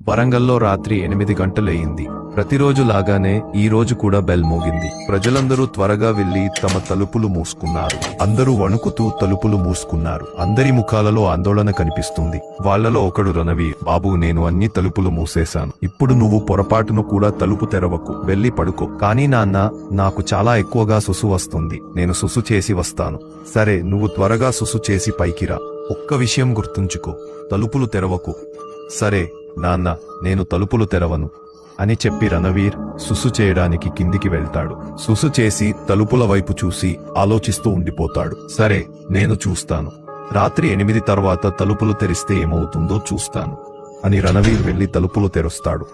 వరంగల్లో రాత్రి 8 గంటలయ్యింది. ప్రతిరోజు లాగానే ఈ రోజు కూడా బెల్ మోగింది. ప్రజలందరూ త్వరగా వెళ్లి తమ తలుపులు మూసుకున్నారు. అందరూ వణుకుతూ తలుపులు మూసుకున్నారు. అందరి ముఖాలలో ఆందోళన కనిపిస్తుంది. వాళ్లలో ఒకడు రణవీర్, బాబూ, నేను అన్ని తలుపులు మూసేశాను. ఇప్పుడు నువ్వు పొరపాటును కూడా తలుపు తెరవకు, వెళ్లి పడుకో. కానీ నాన్న, నాకు చాలా ఎక్కువగా సుసు వస్తుంది. నేను సుసు చేసి వస్తాను. సరే, నువ్వు త్వరగా సుసు చేసి పైకిరా. ఒక్క విషయం గుర్తుంచుకో, తలుపులు తెరవకు. సరే నాన్న, నేను తలుపులు తెరవను అని చెప్పి రణవీర్ సుసు చేయడానికి కిందికి వెళ్తాడు. సుసు చేసి తలుపుల వైపు చూసి ఆలోచిస్తూ ఉండిపోతాడు. సరే, నేను చూస్తాను. రాత్రి 8 తర్వాత తలుపులు తెరిస్తే ఏమవుతుందో చూస్తాను అని రణవీర్ వెళ్లి తలుపులు తెరుస్తాడు.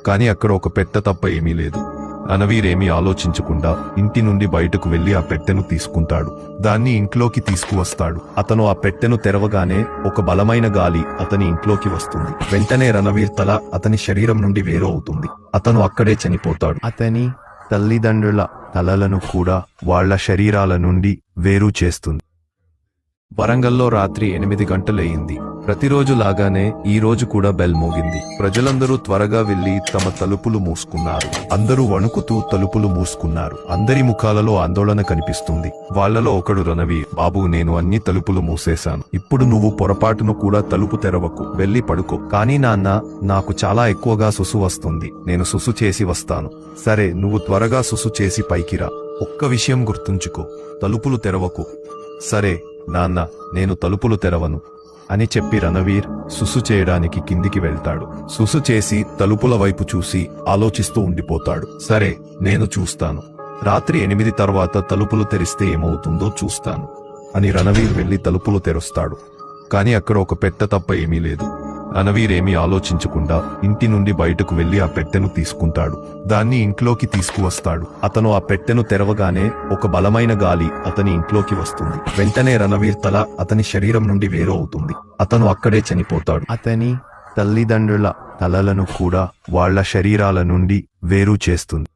కాని అక్కడ ఒక పెట్టె తప్ప ఏమీ లేదు. రణవీర్ ఏమీ ఆలోచించకుండా ఇంటి నుండి బయటకు వెళ్లి ఆ పెట్టెను తీసుకుంటాడు. దాన్ని ఇంట్లోకి తీసుకువస్తాడు. అతను ఆ పెట్టెను తెరవగానే ఒక బలమైన గాలి అతని ఇంట్లోకి వస్తుంది. వెంటనే రణవీర్ తల అతని శరీరం నుండి వేరు అవుతుంది. అతను అక్కడే చనిపోతాడు. అతని తల్లిదండ్రుల తలలను కూడా వాళ్ల శరీరాల నుండి వేరు చేస్తుంది. వరంగల్లో రాత్రి 8 గంటలయ్యింది. ప్రతిరోజు లాగానే ఈ రోజు కూడా బెల్ మోగింది. ప్రజలందరూ త్వరగా వెళ్లి తమ తలుపులు మూసుకున్నారు. అందరూ వణుకుతూ తలుపులు మూసుకున్నారు. అందరి ముఖాలలో ఆందోళన కనిపిస్తుంది. వాళ్లలో ఒకడు రణవీర్, బాబూ, నేను అన్ని తలుపులు మూసేశాను. ఇప్పుడు నువ్వు పొరపాటును కూడా తలుపు తెరవకు, వెళ్లి పడుకో. కానీ నాన్న, నాకు చాలా ఎక్కువగా సుసు వస్తుంది. నేను సుసు చేసి వస్తాను. సరే, నువ్వు త్వరగా సుసు చేసి పైకిరా. ఒక్క విషయం గుర్తుంచుకో, తలుపులు తెరవకు. సరే నాన్న, నేను తలుపులు తెరవను అని చెప్పి రణవీర్ సుసు చేయడానికి కిందికి వెళ్తాడు. సుసు చేసి తలుపుల వైపు చూసి ఆలోచిస్తూ ఉండిపోతాడు. సరే, నేను చూస్తాను. రాత్రి 8 తర్వాత తలుపులు తెరిస్తే ఏమవుతుందో చూస్తాను అని రణవీర్ వెళ్లి తలుపులు తెరుస్తాడు. కాని అక్కడ ఒక పెట్టె తప్ప ఏమీ లేదు. రణవీర్ ఏమీ ఆలోచించకుండా ఇంటి నుండి బయటకు వెళ్లి ఆ పెట్టెను తీసుకుంటాడు. దాన్ని ఇంట్లోకి తీసుకువస్తాడు. అతను ఆ పెట్టెను తెరవగానే ఒక బలమైన గాలి అతని ఇంట్లోకి వస్తుంది. వెంటనే రణవీర్ తల అతని శరీరం నుండి వేరు అవుతుంది. అతను అక్కడే చనిపోతాడు. అతని తల్లిదండ్రుల తలలను కూడా వాళ్ల శరీరాల నుండి వేరు చేస్తుంది.